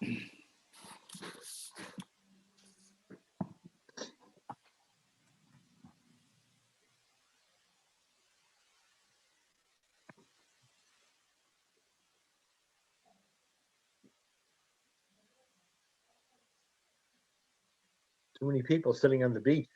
Too many people sitting on the beach.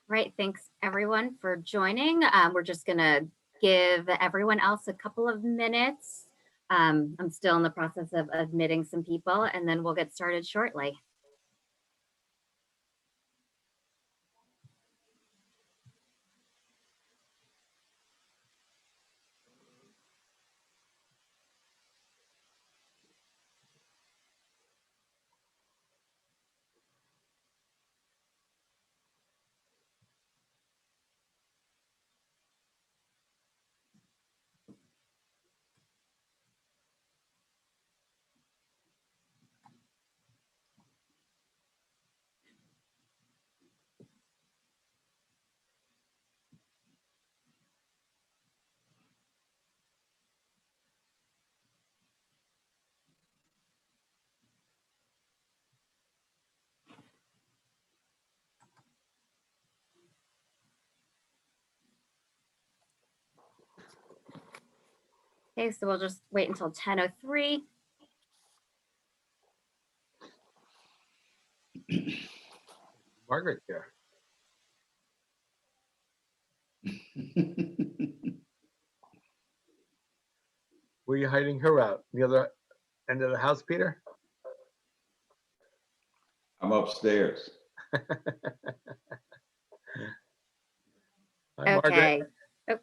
Right, thanks everyone for joining. We're just gonna give everyone else a couple of minutes. I'm still in the process of admitting some people, and then we'll get started shortly. Okay, so we'll just wait until 10:03. Margaret here. Were you hiding her out? The other end of the house, Peter? I'm upstairs. Hi, Okay. Margaret. Oh.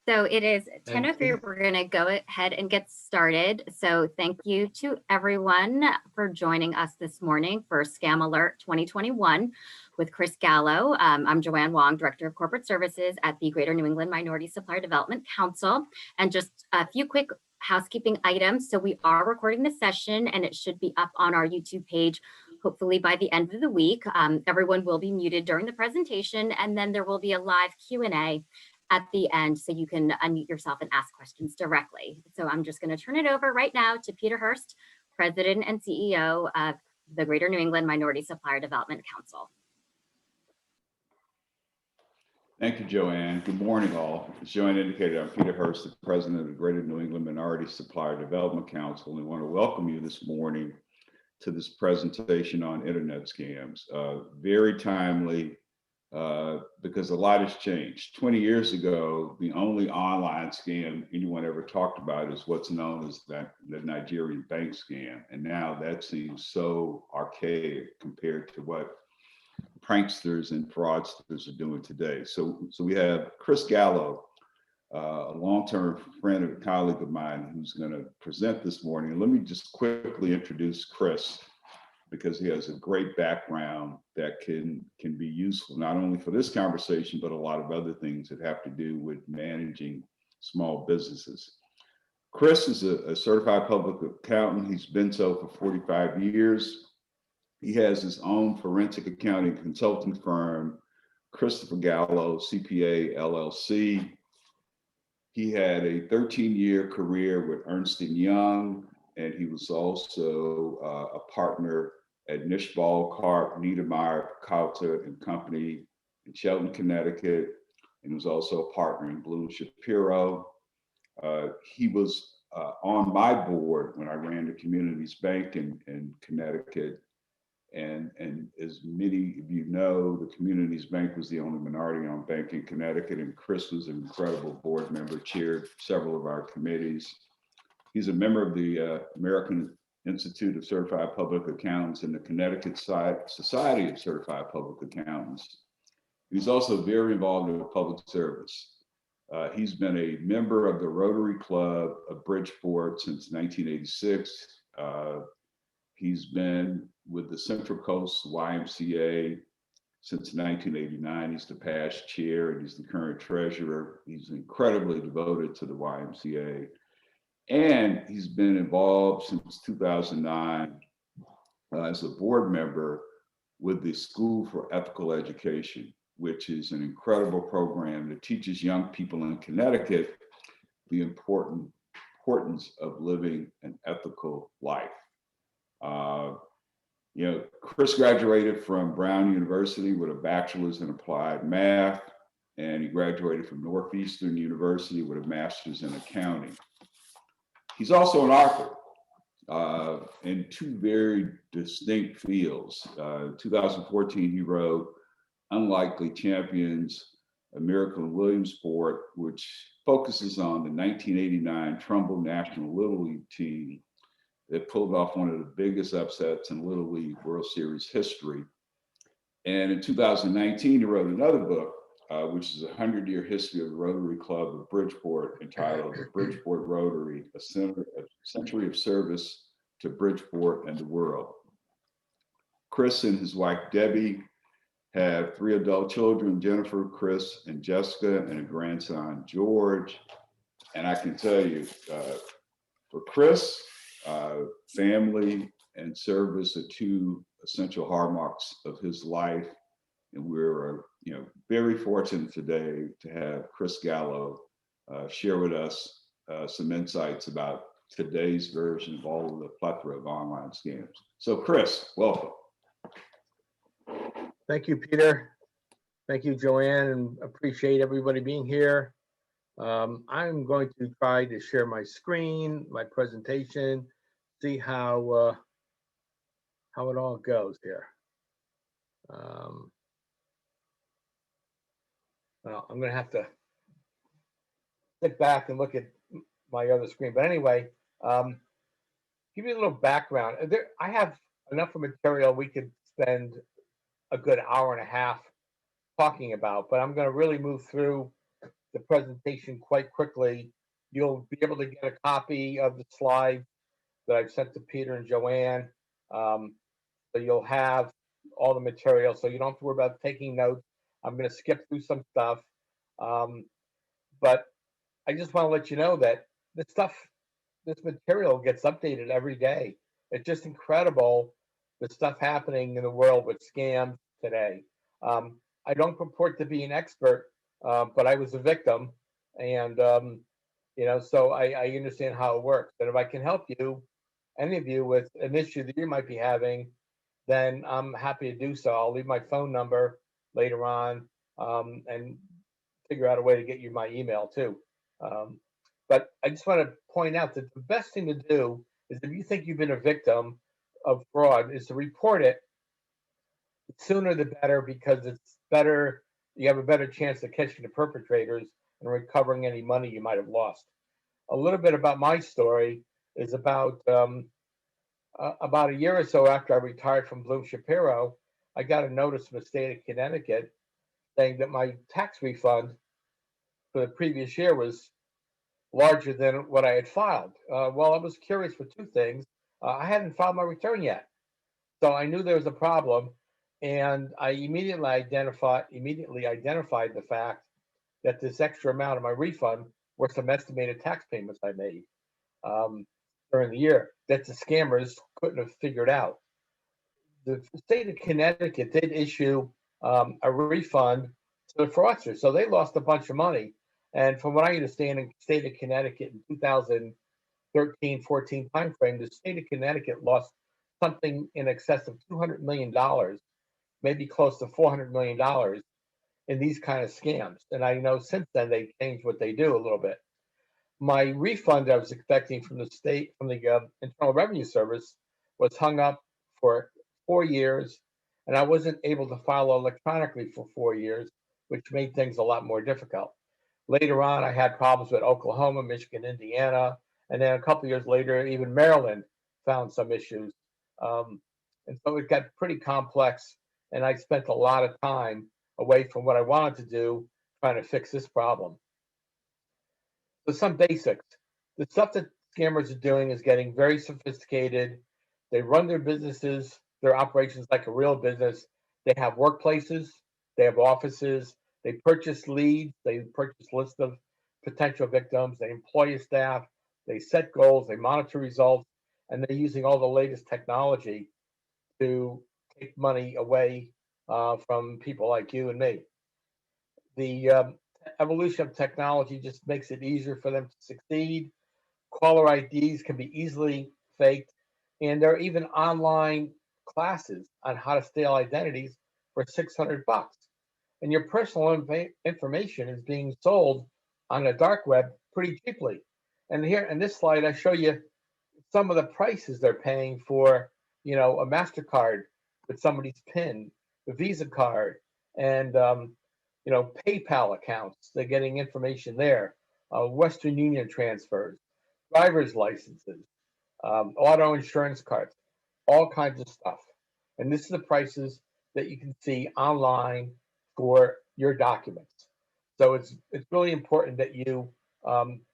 So it is Thank 10:03. you. We're going to go ahead and get started. So thank you to everyone for joining us this morning for Scam Alert 2021 with Chris Gallo. I'm Joanne Wong, Director of Corporate Services at the Greater New England Minority Supplier Development Council. And just a few quick housekeeping items. So we are recording the session and it should be up on our YouTube page hopefully by the end of the week. Everyone will be muted during the presentation, and then there will be a live Q&A at the end, so you can unmute yourself and ask questions directly. So I'm just going to turn it over right now to Peter Hurst, President and CEO of the Greater New England Minority Supplier Development Council. Thank you, Joanne. Good morning, all. As Joanne indicated, I'm Peter Hurst, the President of the Greater New England Minority Supplier Development Council, and I want to welcome you this morning to this presentation on internet scams. Very timely, because a lot has changed. 20 years ago, the only online scam anyone ever talked about is what's known as the Nigerian bank scam. And now that seems so archaic compared to what pranksters and fraudsters are doing today. So we have Chris Gallo, a long-term friend and colleague of mine, who's going to present this morning. And let me just quickly introduce Chris, because he has a great background that can be useful not only for this conversation, but a lot of other things that have to do with managing small businesses. Chris is a certified public accountant. He's been so for 45 years. He has his own forensic accounting consulting firm, Christopher Gallo, CPA, LLC. He had a 13-year career with Ernst & Young, and he was also a partner at Nishbal, Karp, Niedermeyer, Kauter and Company in Shelton, Connecticut, and was also a partner in Bloom Shapiro. He was on my board when I ran the Communities Bank in Connecticut. And as many of you know, the Communities Bank was the only minority-owned bank in Connecticut, and Chris was an incredible board member, chaired several of our committees. He's a member of the American Institute of Certified Public Accountants and the Connecticut Society of Certified Public Accountants. He's also very involved in public service. He's been a member of the Rotary Club of Bridgeport since 1986. He's been with the Central Coast YMCA since 1989. He's the past chair and he's the current treasurer. He's incredibly devoted to the YMCA. And he's been involved since 2009 as a board member with the School for Ethical Education, which is an incredible program that teaches young people in Connecticut the importance of living an ethical life. Chris graduated from Brown University with a bachelor's in applied math, and he graduated from Northeastern University with a master's in accounting. He's also an author in two very distinct fields. In 2014, he wrote Unlikely Champions, A Miracle in Williamsport, which focuses on the 1989 Trumbull National Little League team that pulled off one of the biggest upsets in Little League World Series history. And in 2019, he wrote another book, which is a 100-year history of the Rotary Club of Bridgeport, entitled The Bridgeport Rotary, a century of service to Bridgeport and the world. Chris and his wife, Debbie, have 3 adult children, Jennifer, Chris, and Jessica, and a grandson, George. And I can tell you, for Chris, family and service are 2 essential hallmarks of his life. And we're very fortunate today to have Chris Gallo share with us some insights about today's version of all of the plethora of online scams. So Chris, welcome. Thank you, Peter. Thank you, Joanne, and appreciate everybody being here. I'm going to try to share my screen, my presentation, see how it all goes here. Well, I'm going to have to sit back and look at my other screen. But anyway, give you a little background. I have enough of material we could spend a good hour and a half talking about, but I'm going to really move through the presentation quite quickly. You'll be able to get a copy of the slides that I've sent to Peter and Joanne. So you'll have all the material, so you don't have to worry about taking notes. I'm going to skip through some stuff. But I just want to let you know that this material gets updated every day. It's just incredible, the stuff happening in the world with scams today. I don't purport to be an expert, but I was a victim, and so I understand how it works. And if I can help you, any of you, with an issue that you might be having, then I'm happy to do so. I'll leave my phone number later on, and figure out a way to get you my email too. But I just want to point out that the best thing to do is, if you think you've been a victim of fraud, is to report it. The sooner the better, because it's better. You have a better chance of catching the perpetrators and recovering any money you might have lost. A little bit about my story is about a year or so after I retired from Bloom Shapiro, I got a notice from the state of Connecticut saying that my tax refund for the previous year was larger than what I had filed. Well, I was curious for 2 things. I hadn't filed my return yet, so I knew there was a problem, and I immediately identified the fact that this extra amount of my refund were some estimated tax payments I made during the year that the scammers couldn't have figured out. The state of Connecticut did issue a refund to the fraudsters, so they lost a bunch of money. And from what I understand, in the state of Connecticut in 2013-14 timeframe, the state of Connecticut lost something in excess of $200 million, maybe close to $400 million in these kind of scams. And I know since then they changed what they do a little bit. My refund I was expecting from the Internal Revenue Service was hung up for 4 years, and I wasn't able to file electronically for 4 years, which made things a lot more difficult. Later on, I had problems with Oklahoma, Michigan, Indiana, and then a couple of years later, even Maryland found some issues. And so it got pretty complex, and I spent a lot of time away from what I wanted to do trying to fix this problem. So some basics. The stuff that scammers are doing is getting very sophisticated. They run their businesses, their operations like a real business. They have workplaces, they have offices, they purchase leads, they purchase lists of potential victims, they employ a staff, they set goals, they monitor results, and they're using all the latest technology to take money away from people like you and me. The evolution of technology just makes it easier for them to succeed. Caller IDs can be easily faked, and there are even online classes on how to steal identities for $600. And your personal information is being sold on the dark web pretty cheaply. And here in this slide, I show you some of the prices they're paying for, a MasterCard with somebody's PIN, the Visa card, and PayPal accounts. They're getting information there, Western Union transfers, driver's licenses, auto insurance cards, all kinds of stuff. And this is the prices that you can see online for your documents. So it's really important that you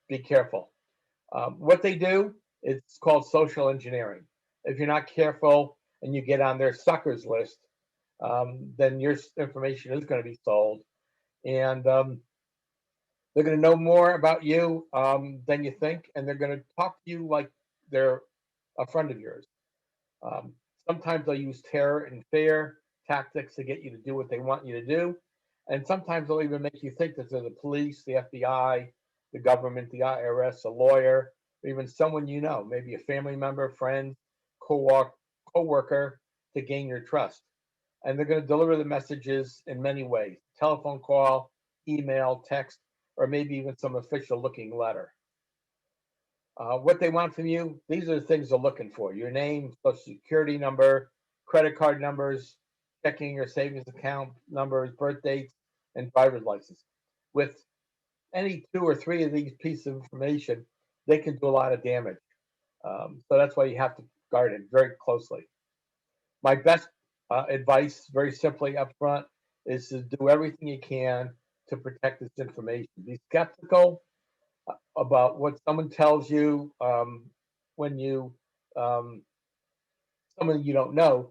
be careful. What they do, it's called social engineering. If you're not careful and you get on their suckers list, then your information is going to be sold. And they're going to know more about you than you think, and they're going to talk to you like they're a friend of yours. Um, Sometimes they'll use terror and fear tactics to get you to do what they want you to do. And sometimes they'll even make you think that they're the police, the FBI, the government, the IRS, a lawyer, or even someone you know, maybe a family member, friend, co-worker, to gain your trust. And they're going to deliver the messages in many ways: telephone call, email, text, or maybe even some official looking letter. What they want from you, these are the things they're looking for: your name, social security number, credit card numbers, checking or savings account numbers, birth dates, and driver's license. With any 2 or 3 of these pieces of information, they can do a lot of damage. So that's why you have to guard it very closely. My best advice, very simply up front, is to do everything you can to protect this information. Be skeptical about what someone tells you when someone you don't know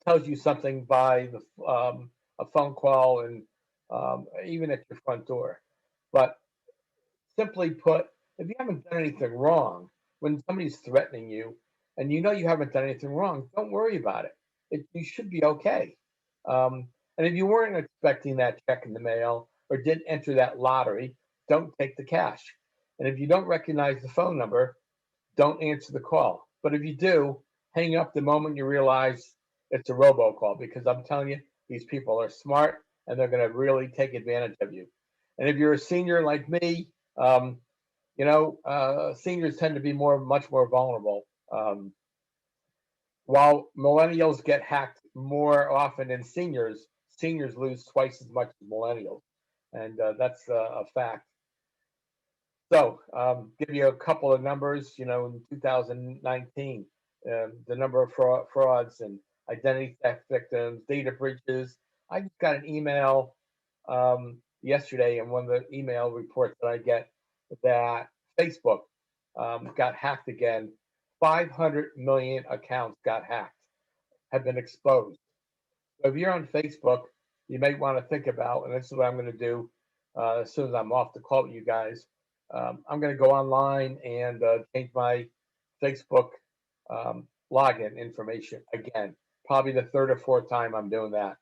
tells you something by a phone call and even at your front door. But simply put, if you haven't done anything wrong, when somebody's threatening you and you know you haven't done anything wrong, don't worry about it. You should be okay. And if you weren't expecting that check in the mail or didn't enter that lottery, don't take the cash. And if you don't recognize the phone number, don't answer the call. But if you do, hang up the moment you realize it's a robocall, because I'm telling you, these people are smart and they're going to really take advantage of you. And if you're a senior like me, seniors tend to be much more vulnerable. While millennials get hacked more often than seniors, seniors lose twice as much as millennials, and that's a fact. So, give you a couple of numbers. In 2019, the number of frauds and identity theft victims, data breaches. I just got an email yesterday, and one of the email reports that I get, that Facebook got hacked again. 500 million accounts got hacked, have been exposed. So if you're on Facebook, you may want to think about, and this is what I'm going to do as soon as I'm off the call with you guys. I'm going to go online and change my Facebook login information again. Probably the 3rd or 4th time I'm doing that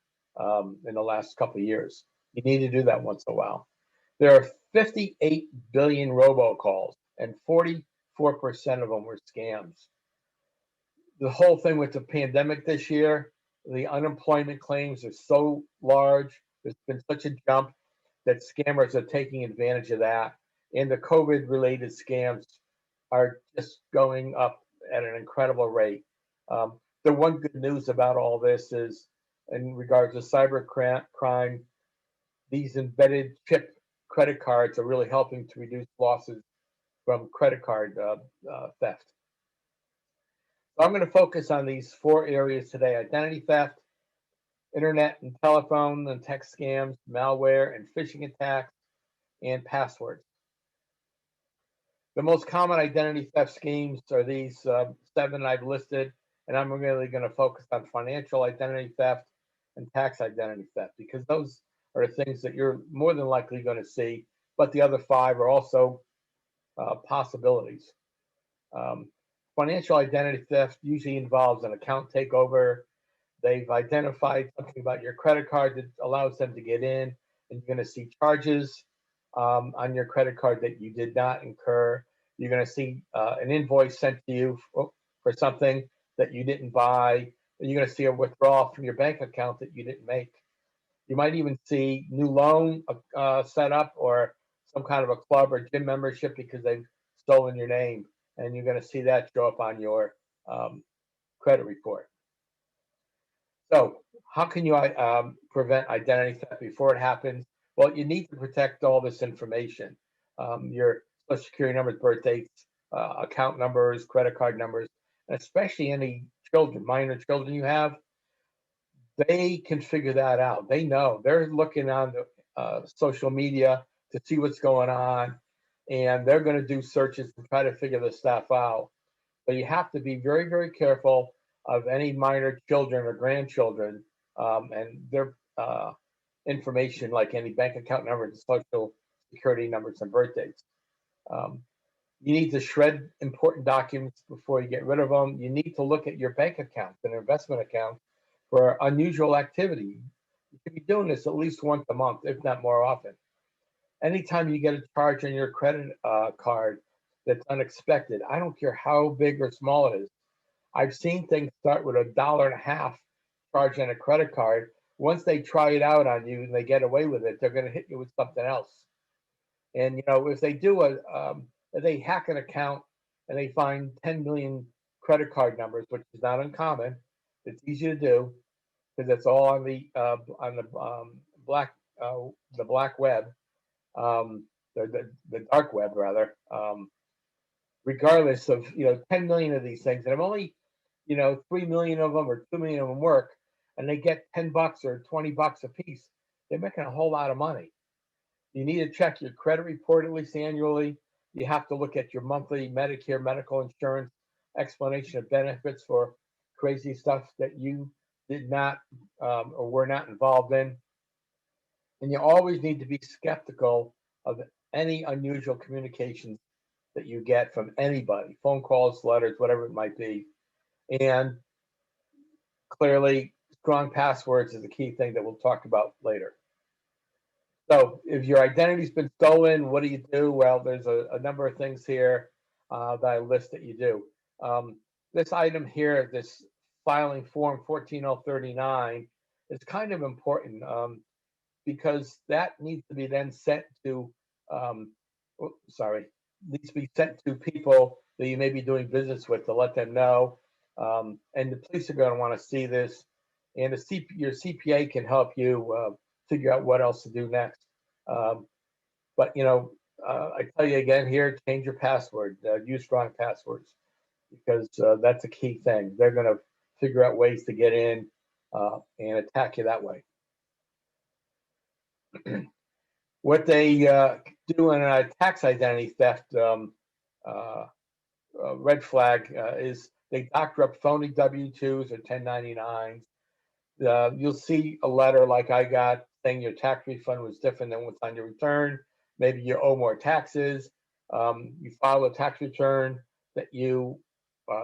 in the last couple of years. You need to do that once in a while. There are 58 billion robocalls, and 44% of them were scams. The whole thing with the pandemic this year, the unemployment claims are so large. There's been such a jump that scammers are taking advantage of that. And the COVID related scams are just going up at an incredible rate. The one good news about all this is, in regards to cyber crime, these embedded chip credit cards are really helping to reduce losses from credit card theft. So I'm going to focus on these 4 areas today: identity theft, internet and telephone and text scams, malware and phishing attacks, and passwords. The most common identity theft schemes are these 7 I've listed, and I'm really going to focus on financial identity theft and tax identity theft, because those are the things that you're more than likely going to see, but the other 5 are also possibilities. Financial identity theft usually involves an account takeover. They've identified something about your credit card that allows them to get in, and you're going to see charges on your credit card that you did not incur. You're going to see an invoice sent to you for something that you didn't buy. And you're going to see a withdrawal from your bank account that you didn't make. You might even see new loan set up or some kind of a club or gym membership because they've stolen your name, and you're going to see that show up on your credit report. So how can you prevent identity theft before it happens? Well, you need to protect all this information, your social security numbers, birth dates, account numbers, credit card numbers, and especially any children, minor children you have. They can figure that out. They know. They're looking on the social media to see what's going on, and they're going to do searches to try to figure this stuff out. But you have to be very, very careful of any minor children or grandchildren and their information, like any bank account numbers, social security numbers, and birth dates. Um, you need to shred important documents before you get rid of them. You need to look at your bank accounts and investment accounts for unusual activity. You should be doing this at least once a month, if not more often. Anytime you get a charge on your credit card that's unexpected, I don't care how big or small it is. I've seen things start with $1.50 charge on a credit card. Once they try it out on you and they get away with it, they're going to hit you with something else. And if they do if they hack an account and they find 10 million credit card numbers, which is not uncommon, it's easy to do because it's all on black the black web, the dark web rather. Regardless of 10 million of these things, and I'm only 3 million of them or 2 million of them work, and they get $10 or $20 a piece, they're making a whole lot of money. You need to check your credit report at least annually. You have to look at your monthly Medicare medical insurance explanation of benefits for crazy stuff that you did not or were not involved in. And you always need to be skeptical of any unusual communications that you get from anybody, phone calls, letters, whatever it might be. And clearly, strong passwords is a key thing that we'll talk about later. So if your identity's been stolen, what do you do? Well, there's a number of things here that I list that you do. This item here, this filing form 14039, is kind of important because that needs to be then sent to, needs to be sent to people that you may be doing business with to let them know. And the police are going to want to see this, and your CPA can help you figure out what else to do next. But I tell you again here, change your password, use strong passwords, because that's a key thing. They're going to figure out ways to get in and attack you that way. What they do in a tax identity theft red flag is they doctor up phony W-2s or 1099s. You'll see a letter like I got saying your tax refund was different than what's on your return. Maybe you owe more taxes. You file a tax return that you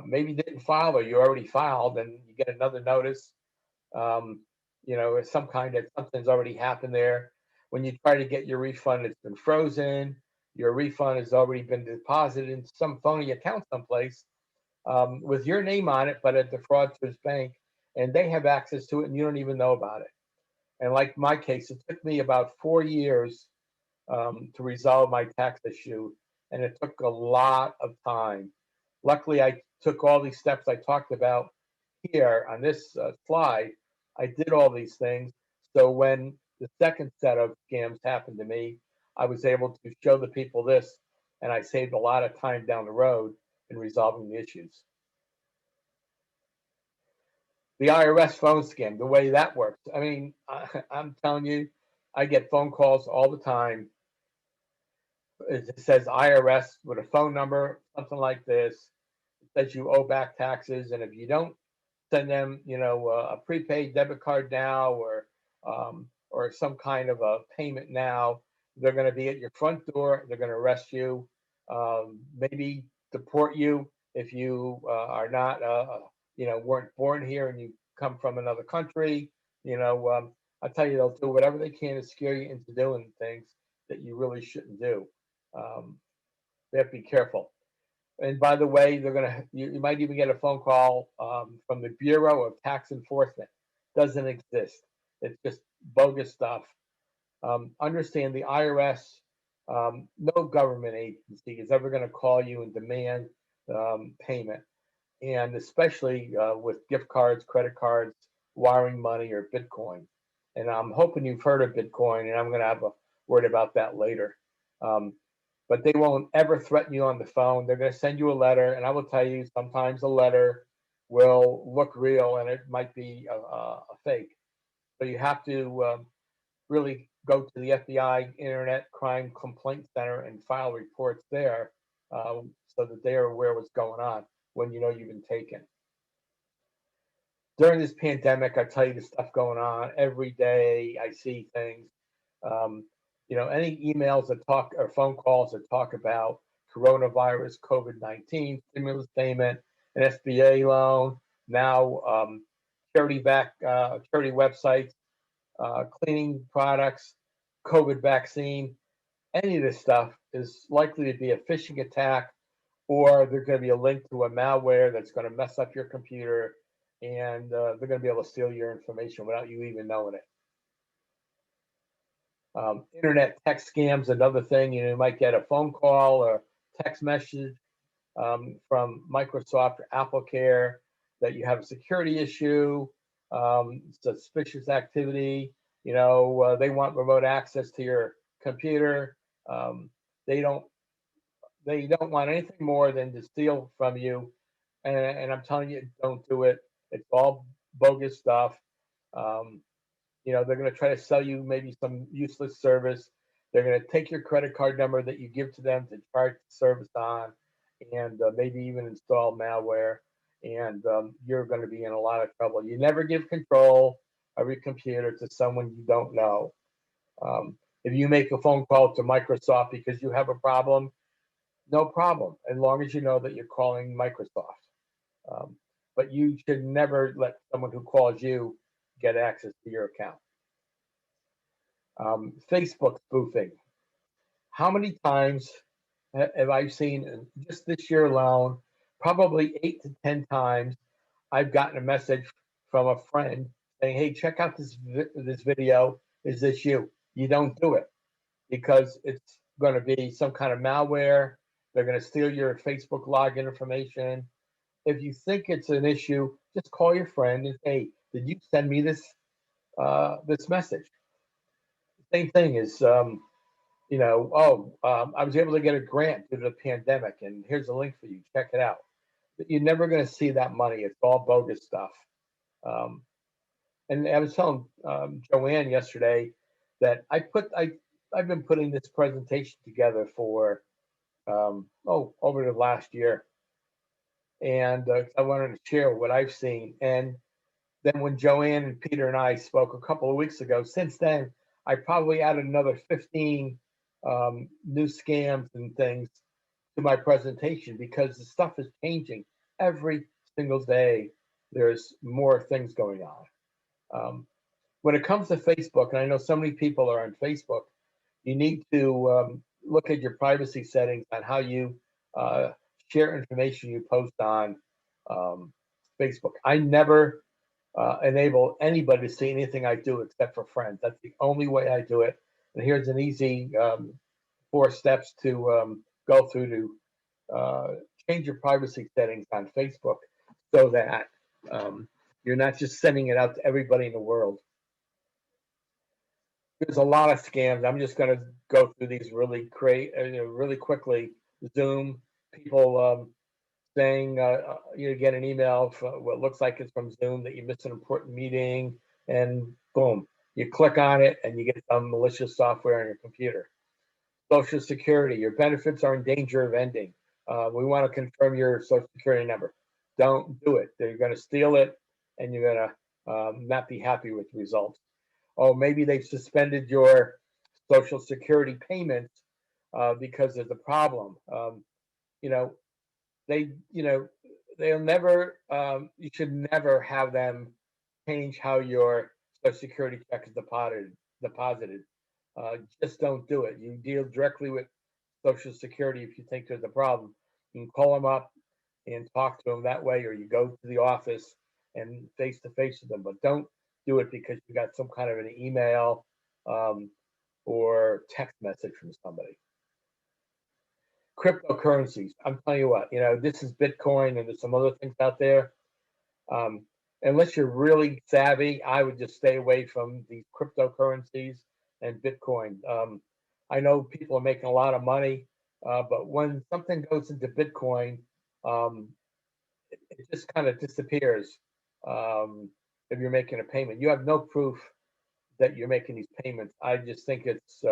maybe didn't file or you already filed, and you get another notice. It's some kind that something's already happened there. When you try to get your refund, it's been frozen. Your refund has already been deposited in some phony account someplace with your name on it, but at the fraudster's bank, and they have access to it, and you don't even know about it. And like my case, it took me about 4 years to resolve my tax issue, and it took a lot of time. Luckily, I took all these steps I talked about here on this slide. I did all these things. So when the second set of scams happened to me, I was able to show the people this, and I saved a lot of time down the road in resolving the issues. The IRS phone scam, the way that works. I mean, I'm telling you, I get phone calls all the time. It says IRS with a phone number, something like this. It says you owe back taxes, and if you don't send them, a prepaid debit card now or some kind of a payment now, they're going to be at your front door. They're going to arrest you, maybe deport you if you are not, weren't born here and you come from another country, I tell you, they'll do whatever they can to scare you into doing things that you really shouldn't do. Um, they have to be careful. And by the way, you might even get a phone call from the Bureau of Tax Enforcement. Doesn't exist. It's just bogus stuff. Understand the IRS, no government agency is ever going to call you and demand payment, and especially with gift cards, credit cards, wiring money, or Bitcoin. And I'm hoping you've heard of Bitcoin, and I'm going to have a word about that later. Um, but they won't ever threaten you on the phone. They're going to send you a letter, and I will tell you, sometimes a letter will look real, and it might be a fake. So you have to really go to the FBI Internet Crime Complaint Center and file reports there, so that they are aware of what's going on when you know you've been taken. During this pandemic, I tell you the stuff going on every day. I see things. Um, any emails that talk or phone calls that talk about coronavirus, COVID-19, stimulus payment, an SBA loan, now charity websites, cleaning products, COVID vaccine. Any of this stuff is likely to be a phishing attack, or there's going to be a link to a malware that's going to mess up your computer, and they're going to be able to steal your information without you even knowing it. Internet text scams, another thing. You might get a phone call or text message from Microsoft or Apple Care that you have a security issue, suspicious activity. They want remote access to your computer. They don't want anything more than to steal from you. And I'm telling you, don't do it. It's all bogus stuff. Um, they're going to try to sell you maybe some useless service. They're going to take your credit card number that you give to them to charge the service on, and maybe even install malware. And you're going to be in a lot of trouble. You never give control of your computer to someone you don't know. If you make a phone call to Microsoft because you have a problem, no problem, as long as you know that you're calling Microsoft. But you should never let someone who calls you get access to your account. Facebook spoofing. How many times have I seen, just this year alone, probably 8 to 10 times, I've gotten a message from a friend saying, "Hey, check out this video. Is this you?" You don't do it, because it's going to be some kind of malware. They're going to steal your Facebook login information. If you think it's an issue, just call your friend and say, "Hey, did you send me this message?" Same thing is, I was able to get a grant due to the pandemic, and here's a link for you. Check it out. But you're never going to see that money. It's all bogus stuff. Um, and I was telling Joanne yesterday that I've been putting this presentation together for over the last year, and I wanted to share what I've seen. And then when Joanne and Peter and I spoke a couple of weeks ago, since then I probably added another 15 new scams and things to my presentation, because the stuff is changing every single day. There's more things going on. When it comes to Facebook, and I know so many people are on Facebook, you need to look at your privacy settings on how you share information you post on um, Facebook. I never enable anybody to see anything I do except for friends. That's the only way I do it. And here's an easy 4 steps to go through to change your privacy settings on Facebook, so that you're not just sending it out to everybody in the world. There's a lot of scams. I'm just going to go through these really quickly. Zoom, people saying you get an email from what looks like it's from Zoom that you missed an important meeting, and boom, you click on it and you get some malicious software on your computer. Social Security, your benefits are in danger of ending. We want to confirm your Social Security number. Don't do it. They're going to steal it, and you're going to not be happy with the results. Oh, maybe they've suspended your Social Security payments because there's a problem. You know, they, they'll never, you should never have them change how your Social Security check is deposited. Just don't do it. You deal directly with Social Security if you think there's a problem. You can call them up and talk to them that way, or you go to the office and face to face with them. But don't do it because you got some kind of an email um, or text message from somebody. Cryptocurrencies. I'm telling you what, this is Bitcoin and there's some other things out there. Um, Unless you're really savvy, I would just stay away from these cryptocurrencies and Bitcoin. I know people are making a lot of money, but when something goes into Bitcoin, um, it just kind of disappears. If you're making a payment, you have no proof that you're making these payments. I just think it's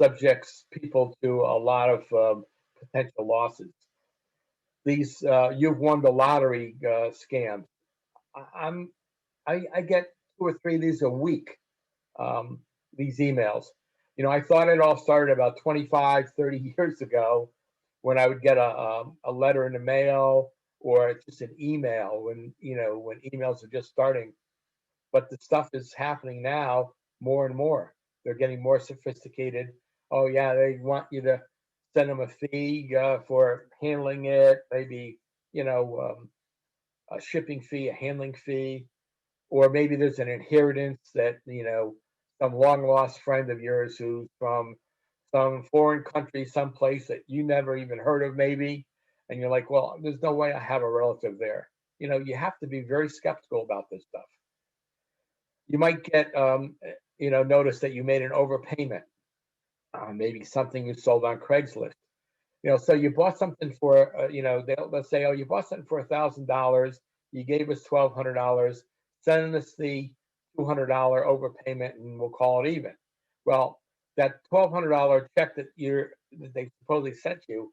subjects people to a lot of potential losses. These you've won the lottery scams. I'm I get 2 or 3 of these a week. Um, these emails. I thought it all started about 25, 30 years ago when I would get a letter in the mail or just an email when emails are just starting. But the stuff is happening now more and more. They're getting more sophisticated. Oh yeah, they want you to send them a fee for handling it, maybe a shipping fee, a handling fee, or maybe there's an inheritance that some long lost friend of yours who's from some foreign country, someplace that you never even heard of, maybe, and you're like, well, there's no way I have a relative there. You have to be very skeptical about this stuff. You might get notice that you made an overpayment, maybe something you sold on Craigslist. So you bought something for let's say, oh, you bought something for $1,000, you gave us $1,200, send us the $200 overpayment and we'll call it even. Well, that $1,200 check that they supposedly sent you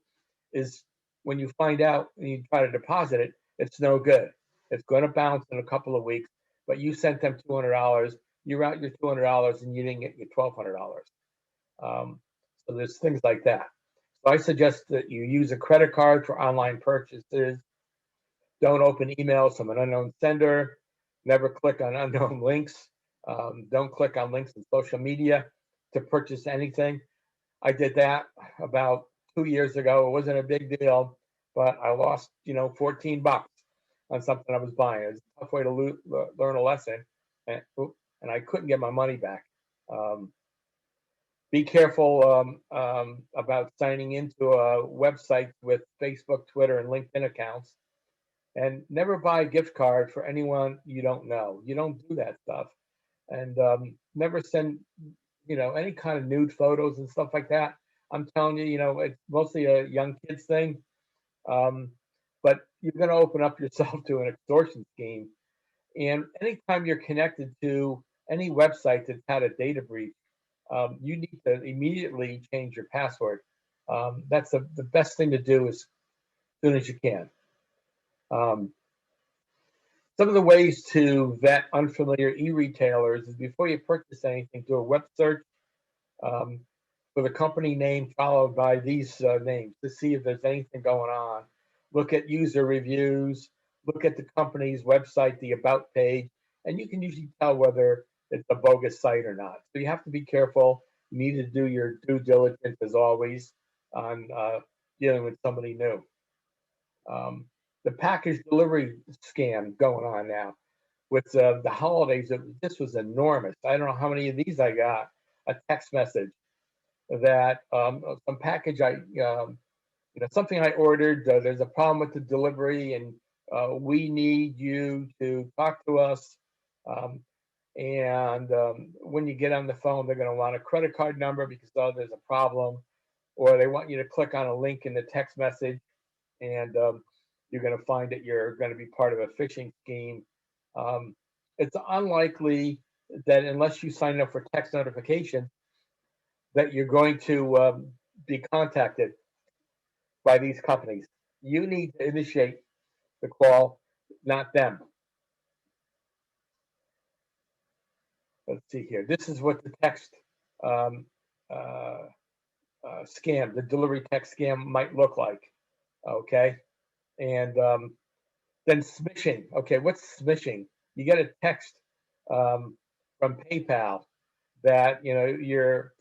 is, when you find out and you try to deposit it, it's no good. It's going to bounce in a couple of weeks, but you sent them $200, you're out your $200 and you didn't get your $1,200. So there's things like that. So I suggest that you use a credit card for online purchases. Don't open emails from an unknown sender. Never click on unknown links. Don't click on links in social media to purchase anything. I did that about 2 years ago. It wasn't a big deal, but I lost, $14 on something I was buying. It was a tough way to learn a lesson, and I couldn't get my money back. Be careful about signing into a website with Facebook, Twitter, and LinkedIn accounts. And never buy a gift card for anyone you don't know. You don't do that stuff. And never send, any kind of nude photos and stuff like that. I'm telling you, it's mostly a young kids thing. But you're going to open up yourself to an extortion scheme. And anytime you're connected to any website that's had a data breach, you need to immediately change your password. That's the best thing to do as soon as you can. Some of the ways to vet unfamiliar e-retailers is, before you purchase anything, do a web search um, for the company name followed by these names to see if there's anything going on. Look at user reviews, look at the company's website, the about page, and you can usually tell whether it's a bogus site or not. So you have to be careful. You need to do your due diligence, as always, on dealing with somebody new. The package delivery scam going on now with the holidays. This was enormous. I don't know how many of these I got. A text message that some package something I ordered. There's a problem with the delivery, and we need you to talk to us. Um, and when you get on the phone, they're going to want a credit card number because there's a problem, or they want you to click on a link in the text message, and you're going to find that you're going to be part of a phishing scheme. It's unlikely that, unless you sign up for text notification, that you're going to be contacted by these companies. You need to initiate the call, not them. Let's see here. This is what the text um, uh, scam, the delivery text scam, might look like. Okay. And then smishing. Okay, what's smishing? You get a text from PayPal that we're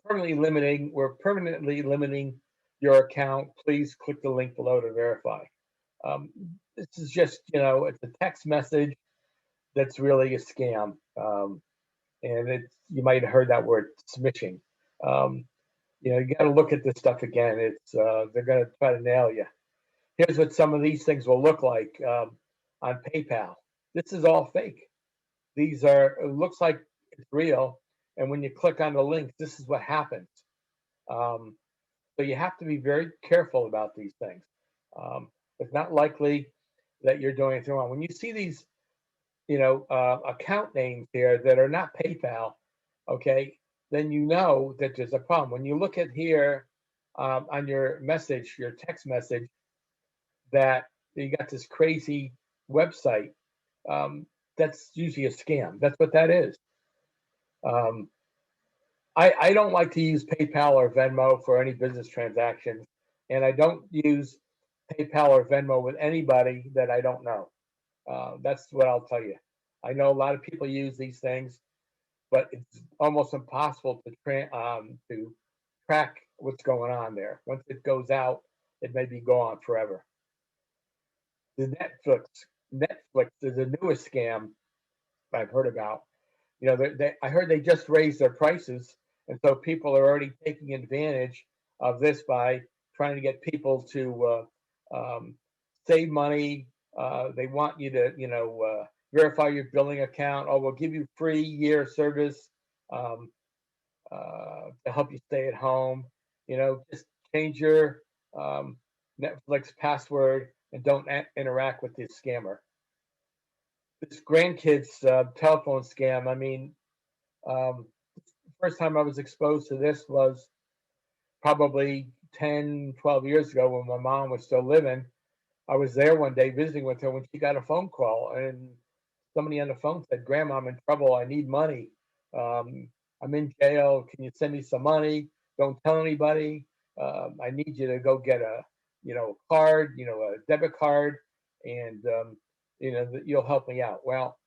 permanently limiting your account. Please click the link below to verify. Um, this is just, it's a text message that's really a scam. And you might have heard that word smishing. Um, you got to look at this stuff again. They're going to try to nail you. Here's what some of these things will look like on PayPal. This is all fake. It looks like it's real. And when you click on the link, this is what happens. So you have to be very careful about these things. It's not likely that you're doing anything wrong. When you see these, account names here that are not PayPal, okay, then you know that there's a problem. When you look at here on your text message, that you got this crazy website, that's usually a scam. That's what that is. Um, I don't like to use PayPal or Venmo for any business transactions, and I don't use PayPal or Venmo with anybody that I don't know. That's what I'll tell you. I know a lot of people use these things, but it's almost impossible to track what's going on there. Once it goes out, it may be gone forever. The Netflix is the newest scam I've heard about. I heard they just raised their prices, and so people are already taking advantage of this by trying to get people to save money. They want you to, verify your billing account, or we'll give you free year service um, to help you stay at home. Just change your Netflix password and don't interact with this scammer. This grandkids telephone scam. I mean, um, first time I was exposed to this was probably 10, 12 years ago when my mom was still living. I was there one day visiting with her when she got a phone call, and somebody on the phone said, "Grandma, I'm in trouble. I need money. I'm in jail. Can you send me some money? Don't tell anybody. I need you to go get card, a debit card, and you'll help me out." Well,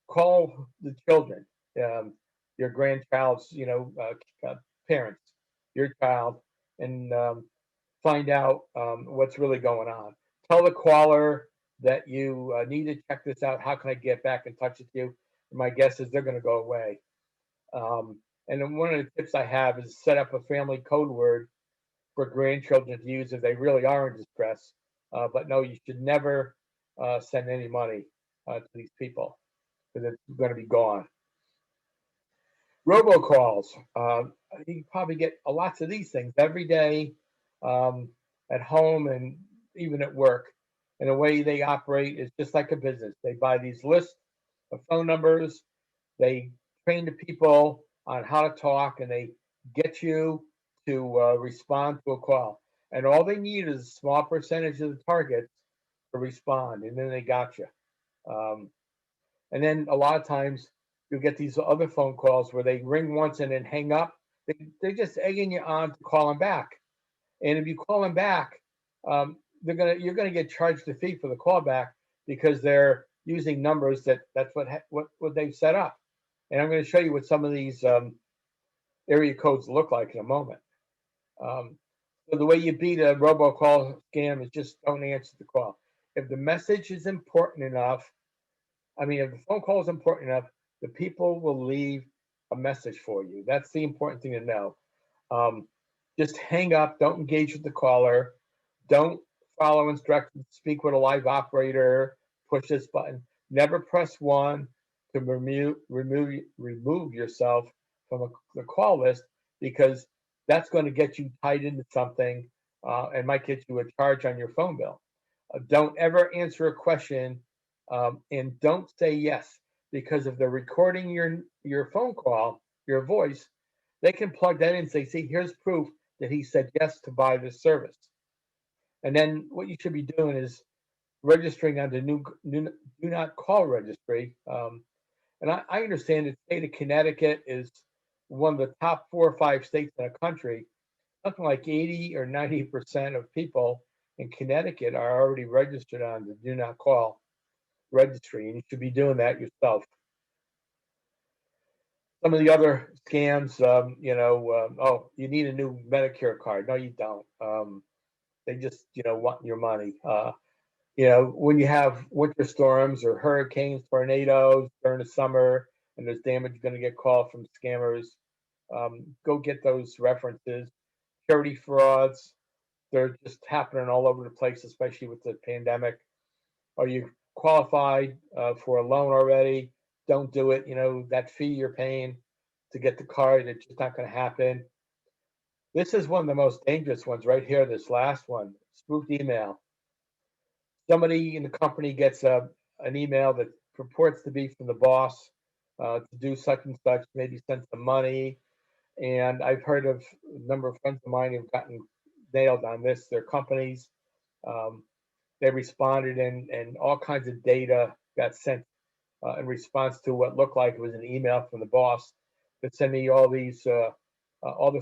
call the children, um, your grandchild's, parents, your child, and find out what's really going on. Tell the caller that you need to check this out. How can I get back in touch with you? And my guess is they're going to go away. And then one of the tips I have is set up a family code word for grandchildren to use if they really are in distress. But no, you should never send any money to these people because it's going to be gone. Robocalls. You probably get lots of these things every day um, at home and even at work. And the way they operate is just like a business. They buy these lists of phone numbers, they train the people on how to talk, and they get you to respond to a call. And all they need is a small percentage of the targets to respond, and then they got you. Um, and then a lot of times you'll get these other phone calls where they ring once and then hang up. They're just egging you on to call them back. And if you call them back, you're gonna get charged a fee for the callback because they're using numbers that's what they've set up. And I'm going to show you what some of these area codes look like in a moment. So the way you beat a robocall scam is just don't answer the call. If the message is important enough, if the phone call is important enough, the people will leave a message for you. That's the important thing to know. Um, just hang up. Don't engage with the caller. Don't follow instructions. Speak with a live operator. Push this button. Never press 1 to remove yourself from the call list because that's going to get you tied into something and might get you a charge on your phone bill. Don't ever answer a question and don't say yes because if they're recording your phone call, your voice, they can plug that in and say, "See, here's proof that he said yes to buy this service." And then what you should be doing is registering on the new do not call registry. And I understand the state of Connecticut is one of the top 4 or 5 states in the country. Something like 80 or 90% of people in Connecticut are already registered on the Do Not Call registry, and you should be doing that yourself. Some of the other scams, oh, you need a new Medicare card. No, you don't. They just, want your money. When you have winter storms or hurricanes, tornadoes during the summer, and there's damage going to get called from scammers, go get those references. Charity frauds, they're just happening all over the place, especially with the pandemic. Are you qualified for a loan already? Don't do it. That fee you're paying to get the card, it's just not going to happen. This is one of the most dangerous ones right here, this last one, spoofed email. Somebody in the company gets an email that purports to be from the boss to do such and such, maybe send some money. And I've heard of a number of friends of mine who've gotten nailed on this. Their companies, they responded, and all kinds of data got sent in response to what looked like it was an email from the boss that sent me all this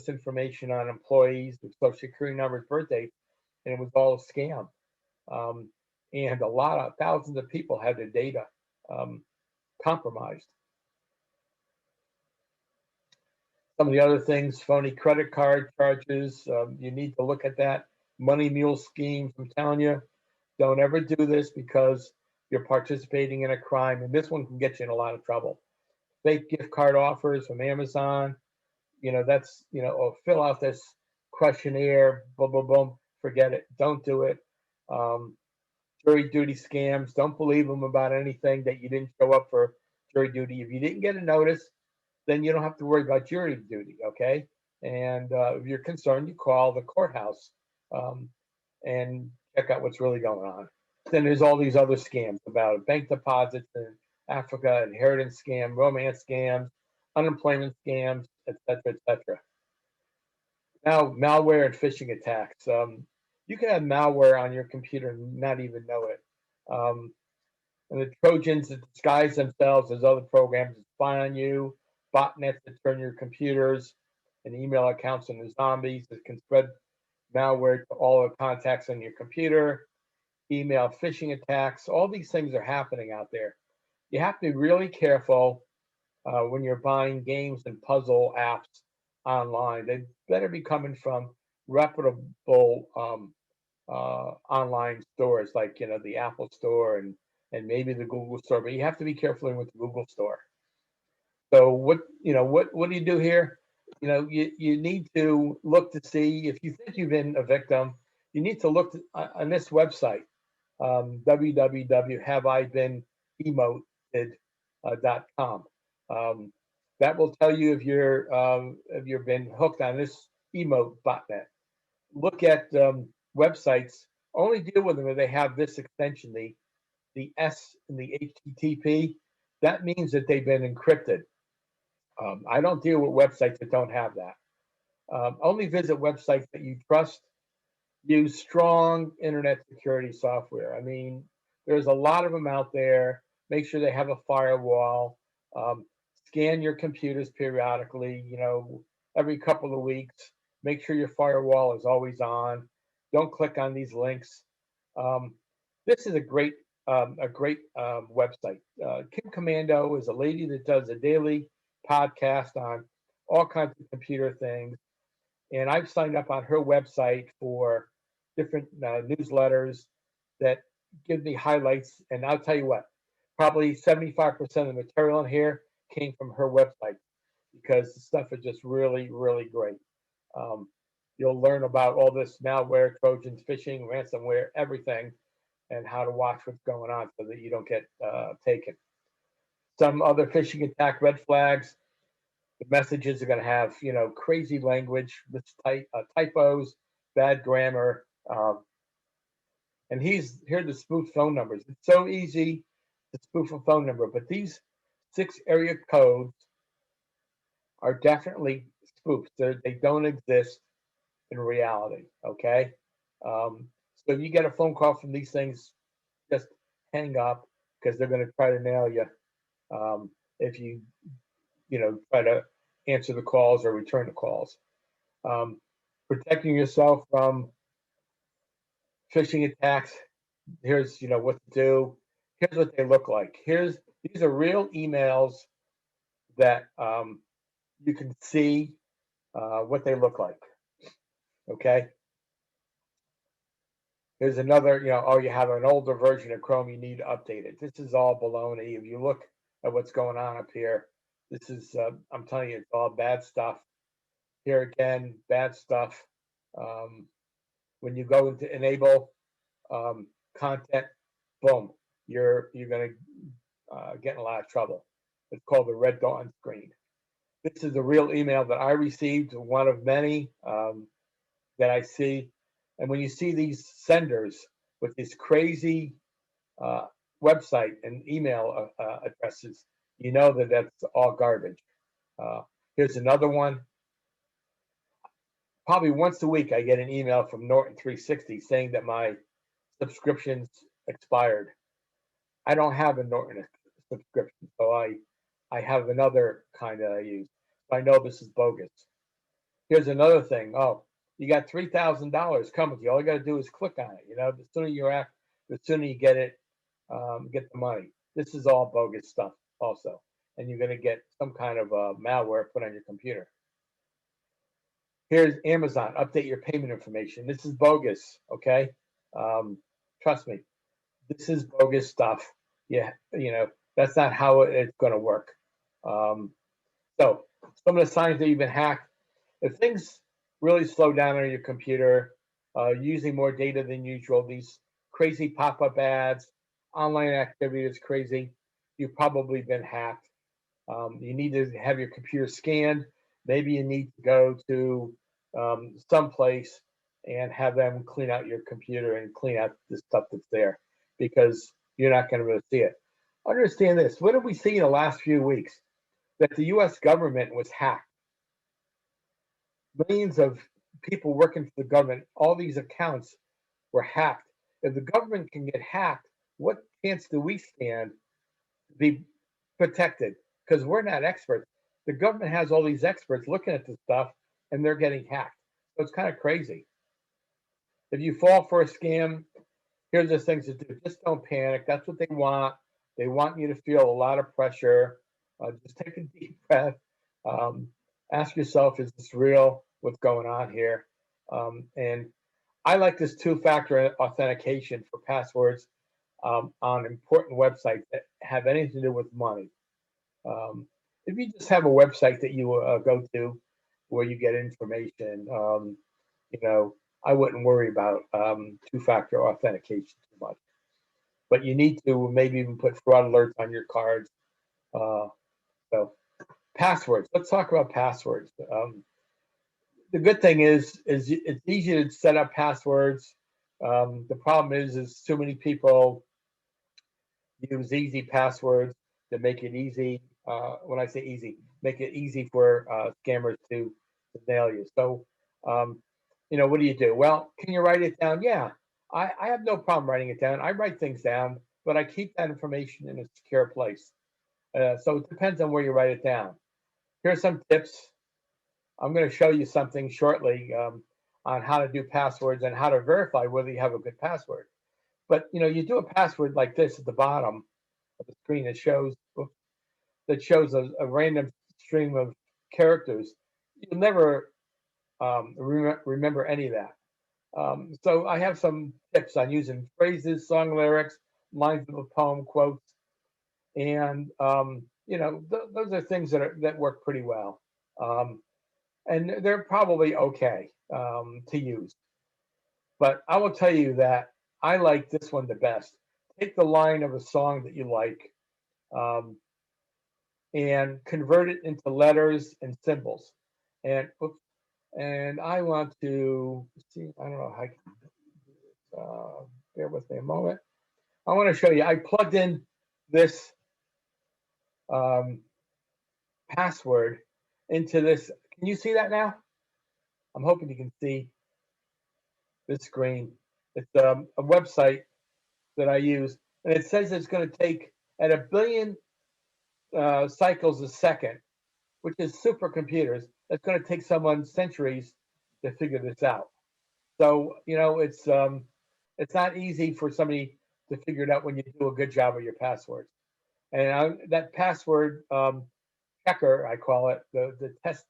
information on employees with social security numbers, birthdays, and it was all a scam. And thousands of people had their data compromised. Some of the other things, phony credit card charges, you need to look at that. Money mule schemes, I'm telling you, don't ever do this because you're participating in a crime, and this one can get you in a lot of trouble. Fake gift card offers from Amazon, that's, or fill out this questionnaire, boom, boom, boom, forget it, don't do it. Jury duty scams, don't believe them about anything that you didn't show up for jury duty. If you didn't get a notice, then you don't have to worry about jury duty, okay? And if you're concerned, you call the courthouse and check out what's really going on. Then there's all these other scams about bank deposits in Africa, inheritance scam, romance scams, unemployment scams, et cetera, et cetera. Now, malware and phishing attacks. You can have malware on your computer and not even know it. And the Trojans that disguise themselves as other programs that spy on you, botnets that turn your computers and email accounts into zombies that can spread malware to all the contacts on your computer, email phishing attacks. All these things are happening out there. You have to be really careful when you're buying games and puzzle apps online. They better be coming from reputable online stores like the Apple Store and maybe the Google Store. But you have to be careful with the Google Store. So what do you do here? You need to look to see if you think you've been a victim. You need to look on this website, www.haveibeenemoted.com. That will tell you if you've been hooked on this emote botnet. Look at websites. Only deal with them if they have this extension, the S and the HTTP. That means that they've been encrypted. I don't deal with websites that don't have that. Only visit websites that you trust. Use strong internet security software. I mean, there's a lot of them out there. Make sure they have a firewall. Scan your computers periodically, every couple of weeks. Make sure your firewall is always on. Don't click on these links. This is a great website. Kim Commando is a lady that does a daily podcast on all kinds of computer things. And I've signed up on her website for different newsletters that give me highlights. And I'll tell you what, probably 75% of the material in here came from her website because the stuff is just really, really great. You'll learn about all this malware, Trojans, phishing, ransomware, everything, and how to watch what's going on so that you don't get taken. Some other phishing attack red flags. The messages are going to have, crazy language, typos, bad grammar. And here are the spoof phone numbers. It's so easy to spoof a phone number, but these 6 area codes are definitely spoofs. They don't exist in reality, okay? So if you get a phone call from these things, just hang up because they're going to try to nail you if you try to answer the calls or return the calls. Protecting yourself from phishing attacks. Here's, what to do. Here's what they look like. These are real emails that you can see what they look like. Okay. Here's another, oh, you have an older version of Chrome, you need to update it. This is all baloney. If you look at what's going on up here, this is, I'm telling you, it's all bad stuff. Here again, bad stuff. When you go into enable content, boom, you're going to get in a lot of trouble. It's called the red dawn screen. This is a real email that I received, one of many that I see. And when you see these senders with these crazy website and email addresses, you know that that's all garbage. Here's another one. Probably once a week, I get an email from Norton 360 saying that my subscription's expired. I don't have a Norton subscription, so I have another kind that I use. I know this is bogus. Here's another thing. Oh, you got $3,000 coming to you. All you got to do is click on it. The sooner you act, the sooner you get it, get the money. This is all bogus stuff also. And you're going to get some kind of malware put on your computer. Here's Amazon. Update your payment information. This is bogus, okay? Trust me. This is bogus stuff. Yeah, that's not how it's going to work. So some of the signs that you've been hacked. If things really slow down on your computer, using more data than usual, these crazy pop-up ads, online activity is crazy, you've probably been hacked. You need to have your computer scanned. Maybe you need to go to someplace and have them clean out your computer and clean out the stuff that's there, because you're not going to really see it. Understand this. What have we seen in the last few weeks? That the U.S. government was hacked. Millions of people working for the government, all these accounts were hacked. If the government can get hacked, what chance do we stand to be protected? Because we're not experts. The government has all these experts looking at this stuff, and they're getting hacked. So it's kind of crazy. If you fall for a scam, here's the things to do. Just don't panic. That's what they want. They want you to feel a lot of pressure. Just take a deep breath. Ask yourself, is this real? What's going on here? And I like this two-factor authentication for passwords on important websites that have anything to do with money. If you just have a website that you go to where you get information, I wouldn't worry about two-factor authentication too much. But you need to maybe even put fraud alerts on your cards. So passwords. Let's talk about passwords. The good thing is it's easy to set up passwords. The problem is too many people use easy passwords to make it easy. When I say easy, make it easy for scammers to nail you. So, what do you do? Well, can you write it down? Yeah, I have no problem writing it down. I write things down, but I keep that information in a secure place. So it depends on where you write it down. Here's some tips. I'm going to show you something shortly on how to do passwords and how to verify whether you have a good password. But you do a password like this at the bottom of the screen that shows a random stream of characters. You'll never remember any of that. So I have some tips on using phrases, song lyrics, lines of a poem, quotes, and those are things that work pretty well. And they're probably okay to use. But I will tell you that I like this one the best. Take the line of a song that you like and convert it into letters and symbols. And I want to see, I don't know how I can do this. Bear with me a moment. I want to show you. I plugged in this password into this. Can you see that now? I'm hoping you can see this screen. It's a website that I use, and it says it's going to take at 1 billion cycles a second, which is supercomputers. It's going to take someone centuries to figure this out. So it's it's not easy for somebody to figure it out when you do a good job of your passwords. And that password checker, I call it, the test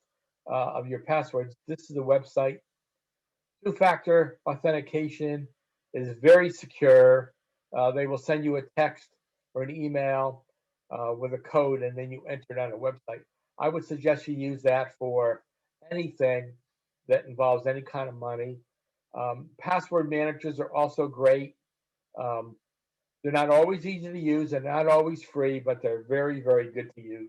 of your passwords. This is a website. Two-factor authentication is very secure. They will send you a text or an email with a code, and then you enter it on a website. I would suggest you use that for anything that involves any kind of money. Password managers are also great. They're not always easy to use. They're not always free, but they're very, very good to use.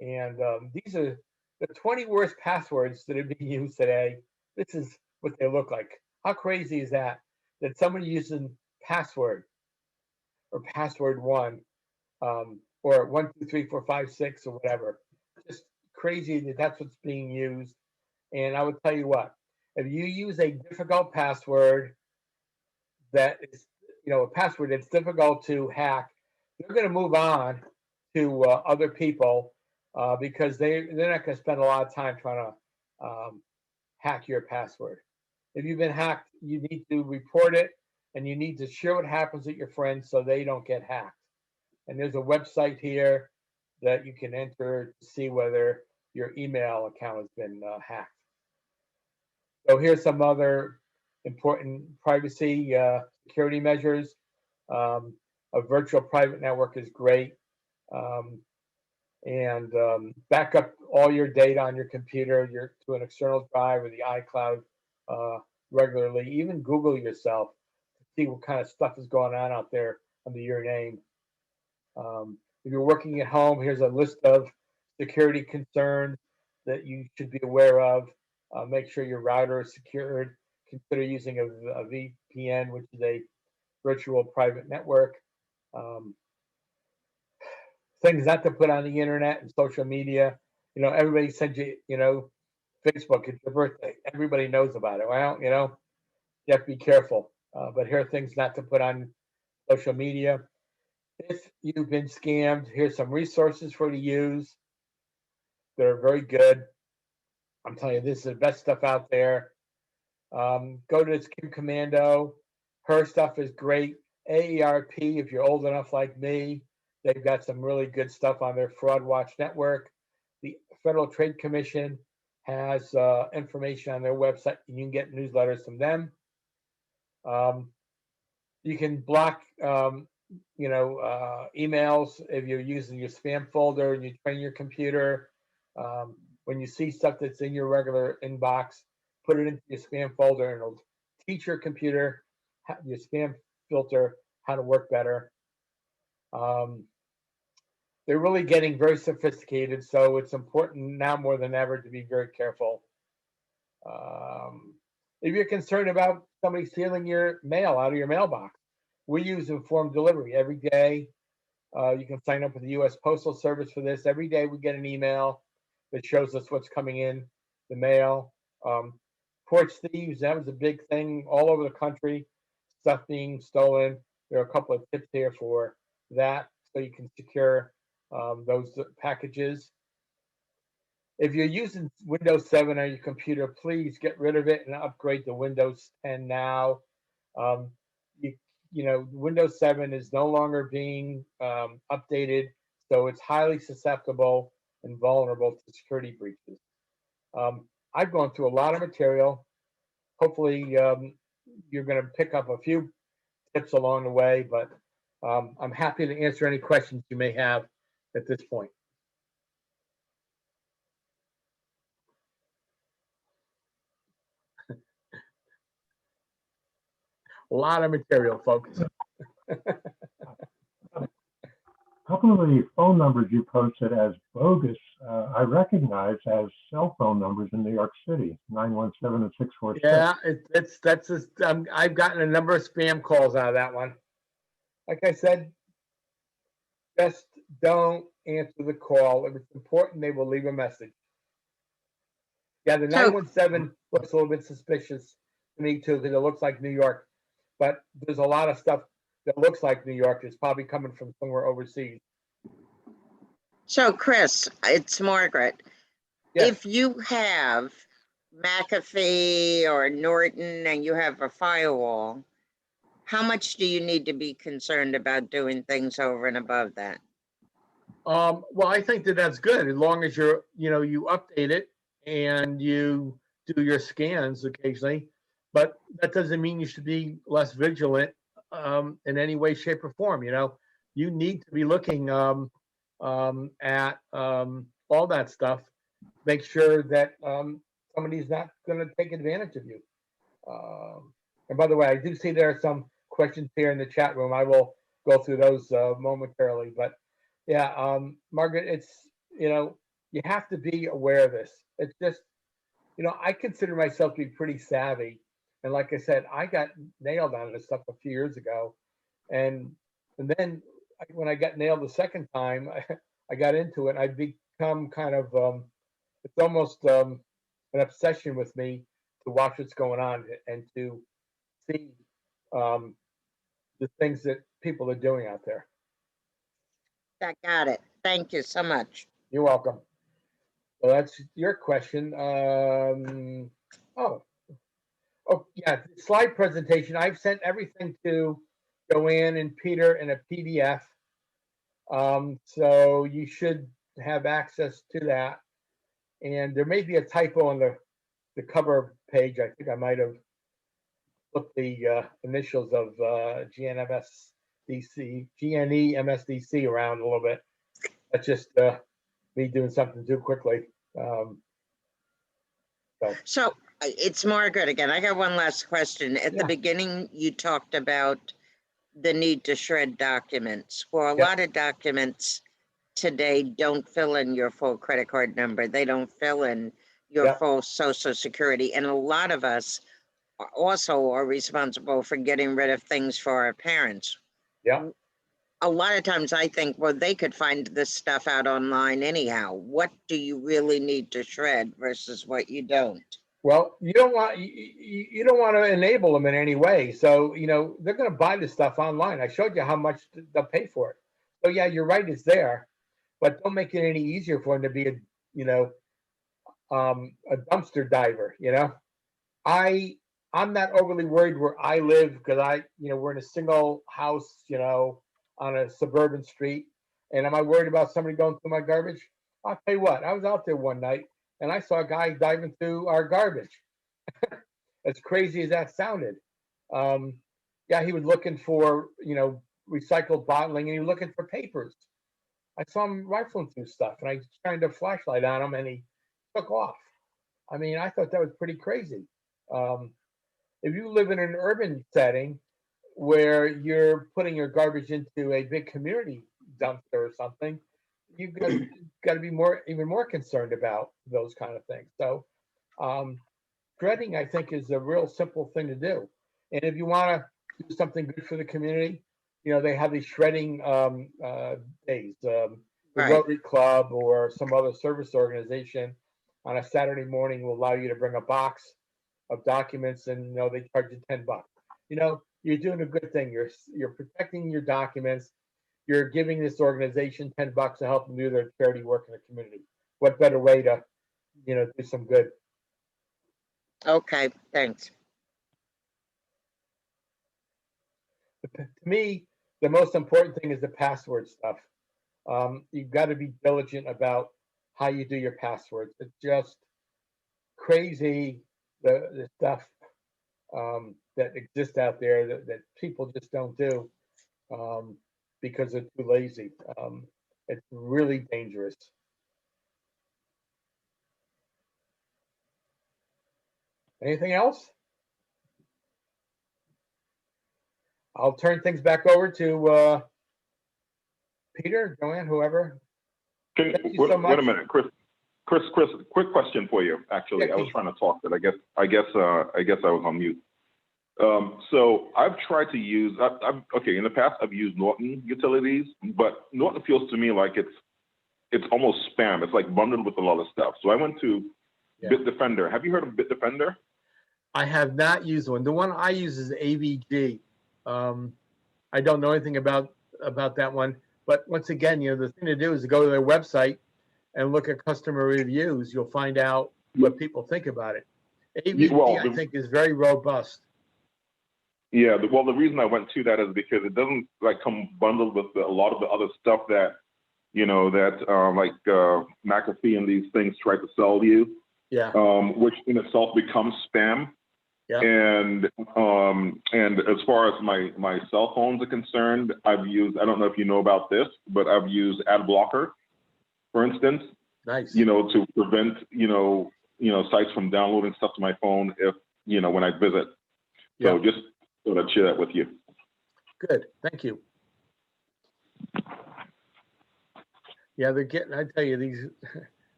And these are the 20 worst passwords that are being used today. This is what they look like. How crazy is that? That somebody using password or password one or 1234566 or whatever. Just crazy that that's what's being used. And I would tell you what, if you use a difficult password that is, a password that's difficult to hack, they're going to move on to other people because they're not going to spend a lot of time trying to hack your password. If you've been hacked, you need to report it and you need to share what happens with your friends so they don't get hacked. And there's a website here that you can enter to see whether your email account has been hacked. So here's some other important privacy security measures. A virtual private network is great. And back up all your data on your computer to an external drive or the iCloud regularly. Even Google yourself to see what kind of stuff is going on out there under your name. If you're working at home, here's a list of security concerns that you should be aware of. Make sure your router is secured. Consider using a VPN, which is a virtual private network. Things not to put on the internet and social media. Everybody sends you, Facebook, it's your birthday. Everybody knows about it. Well, you have to be careful. But here are things not to put on social media. If you've been scammed, here's some resources for you to use. They're very good. I'm telling you, this is the best stuff out there. Go to this Kim Commando. Her stuff is great. AARP, if you're old enough like me, they've got some really good stuff on their Fraud Watch network. The Federal Trade Commission has information on their website, and you can get newsletters from them. You can block, emails if you're using your spam folder and you train your computer. When you see stuff that's in your regular inbox, put it into your spam folder, and it'll teach your computer, your spam filter, how to work better. They're really getting very sophisticated, so it's important now more than ever to be very careful. If you're concerned about somebody stealing your mail out of your mailbox, we use informed delivery every day. You can sign up with the U.S. Postal Service for this. Every day we get an email that shows us what's coming in the mail. Porch thieves, that was a big thing all over the country, stuff being stolen. There are a couple of tips here for that so you can secure those packages. If you're using Windows 7 on your computer, please get rid of it and upgrade to Windows 10 now. Windows 7 is no longer being updated, so it's highly susceptible and vulnerable to security breaches. I've gone through a lot of material. Hopefully, you're going to pick up a few tips along the way, but I'm happy to answer any questions you may have at this point. A lot of material, folks. A couple of the phone numbers you posted as bogus, I recognize as cell phone numbers in New York City, 917 and 646. Yeah, I've gotten a number of spam calls out of that one. Like I said, just don't answer the call. If it's important, they will leave a message. Yeah, the 917 looks a little bit suspicious to me too, because it looks like New York. But there's a lot of stuff that looks like New York. It's probably coming from somewhere overseas. So, Chris, it's Margaret. Yes. If you have McAfee or Norton and you have a firewall, how much do you need to be concerned about doing things over and above that? Well, I think that that's good as long as you update it and you do your scans occasionally. But that doesn't mean you should be less vigilant in any way, shape, or form. You need to be looking at all that stuff. Make sure that somebody's not going to take advantage of you. And by the way, I do see there are some questions here in the chat room. I will go through those momentarily. But yeah, Margaret, you have to be aware of this. It's just, I consider myself to be pretty savvy. And like I said, I got nailed on this stuff a few years ago. And then when I got nailed the second time, I got into it. I've become kind of, it's almost an obsession with me to watch what's going on and to see the things that people are doing out there. I got it. Thank you so much. You're welcome. So that's your question. Oh yeah, slide presentation. I've sent everything to Joanne and Peter in a PDF. So you should have access to that. And there may be a typo on the cover page. I think I might have put the initials of GNEMSDC around a little bit. That's just me doing something too quickly. So it's Margaret again. I got one last question. At the beginning, you talked about the need to shred documents. Well, a lot of documents today don't fill in your full credit card number. They don't fill in your full social security. And a lot of us also are responsible for getting rid of things for our parents. Yeah. A lot of times I think, well, they could find this stuff out online anyhow. What do you really need to shred versus what you don't? Well, you don't want to enable them in any way. So, they're going to buy this stuff online. I showed you how much they'll pay for it. So yeah, you're right, it's there, but don't make it any easier for them to be a dumpster diver. I'm not overly worried where I live because we're in a single house, on a suburban street. And am I worried about somebody going through my garbage? I'll tell you what, I was out there one night and I saw a guy diving through our garbage. As crazy as that sounded. Yeah, he was looking for, recycled bottling and he was looking for papers. I saw him rifling through stuff and I shined a flashlight on him and he took off. I mean, I thought that was pretty crazy. If you live in an urban setting where you're putting your garbage into a big community dumpster or something, you've got to be even more concerned about those kind of things. So shredding, I think, is a real simple thing to do. And if you want to do something good for the community, they have these shredding days. The Rotary Club or some other service organization on a Saturday morning will allow you to bring a box of documents, and they charge you $10. You're doing a good thing. You're protecting your documents. You're giving this organization $10 to help them do their charity work in the community. What better way to, do some good? Okay, thanks. To me, the most important thing is the password stuff. You've got to be diligent about how you do your passwords. It's just crazy the stuff that exists out there that people just don't do because they're too lazy. It's really dangerous. Anything else? I'll turn things back over to Peter, Joanne, whoever. Wait a minute, Chris, quick question for you, actually. Yeah, I was trying to talk, but I guess I was on mute. So I've tried to use, okay, in the past I've used Norton Utilities, but Norton feels to me like it's almost spam. It's like bundled with a lot of stuff. So I went to Bitdefender. Have you heard of Bitdefender? I have not used one. The one I use is AVG. I don't know anything about that one, but once again, the thing to do is to go to their website and look at customer reviews. You'll find out what people think about it. AVG, I think, is very robust. Yeah, well, the reason I went to that is because it doesn't like come bundled with a lot of the other stuff that, McAfee and these things try to sell you, Yeah. which in itself becomes spam. Yeah. And as far as my cell phones are concerned, I've used, I don't know if you know about this, but I've used ad blocker, for instance, Nice. to prevent, sites from downloading stuff to my phone if, when I visit. So Yeah. just thought I'd share that with you. Good. Thank you. Yeah, they're getting, I tell you, these,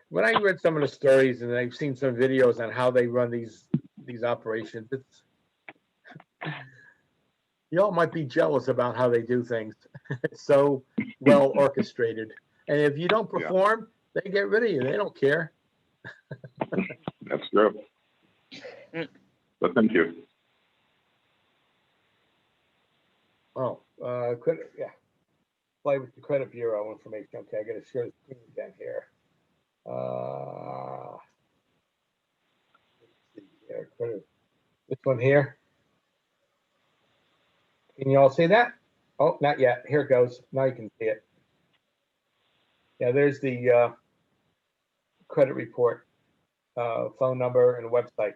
when I read some of the stories and I've seen some videos on how they run these operations, it's, you all might be jealous about how they do things. It's so well orchestrated. And if you don't perform, they get rid of you. They don't care. That's true. But thank you. Oh, credit, yeah. Play with the credit bureau information. Okay, I got to share the screen again here. Let's see here. Credit. This one here. Can you all see that? Oh, not yet. Here it goes. Now you can see it. Yeah, there's the credit report, phone number, and website.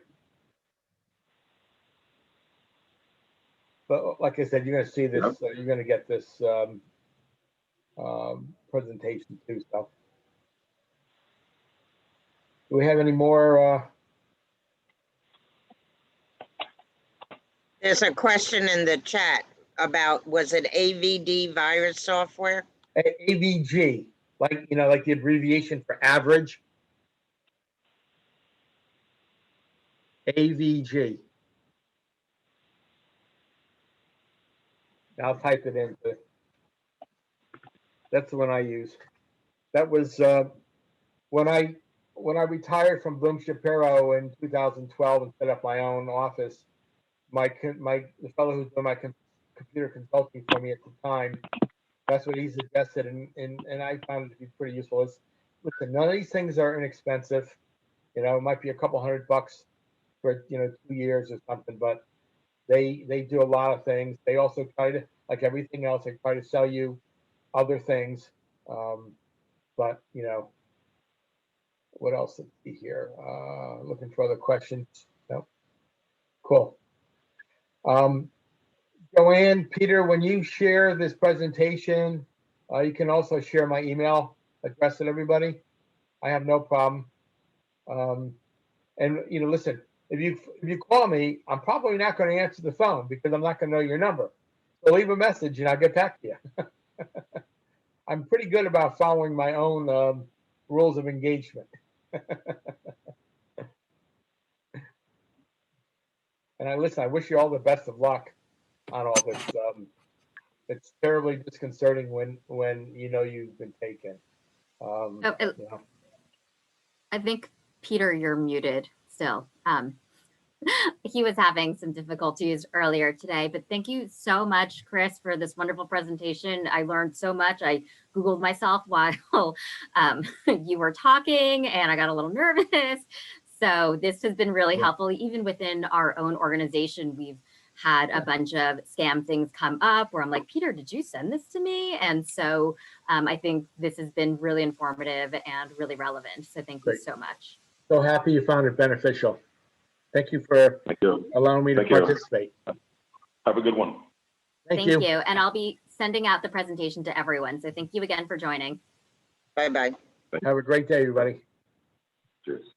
But like I said, you're going to see this. You're going to get this presentation too. So, do we have any more? There's a question in the chat about, was it AVD virus software? AVG, like the abbreviation for average. AVG. I'll type it in. That's the one I use. That was when I retired from Bloom Shapiro in 2012 and set up my own office. The fellow who's doing my computer consulting for me at the time, that's what he suggested, and I found it to be pretty useful. Listen, none of these things are inexpensive. It might be a couple $100 for 2 years or something, but they do a lot of things. They also try to, like everything else, they try to sell you other things. But what else? Let's see here. Looking for other questions. No. Cool. Joanne, Peter, when you share this presentation, you can also share my email address with everybody. I have no problem. And listen, if you call me, I'm probably not going to answer the phone because I'm not going to know your number. So leave a message and I'll get back to you. I'm pretty good about following my own rules of engagement. And I wish you all the best of luck on all this. It's terribly disconcerting when you've been taken. I think, Peter, you're muted still. He was having some difficulties earlier today, but thank you so much, Chris, for this wonderful presentation. I learned so much. I Googled myself while you were talking and I got a little nervous. So this has been really helpful. Even within our own organization, we've had a bunch of scam things come up where I'm like, Peter, did you send this to me? And so I think this has been really informative and really relevant. So thank you so much. So happy you found it beneficial. Thank you for allowing me to participate. Have a good one. Thank you. And I'll be sending out the presentation to everyone. So thank you again for joining. Bye-bye. Have a great day, everybody. Cheers.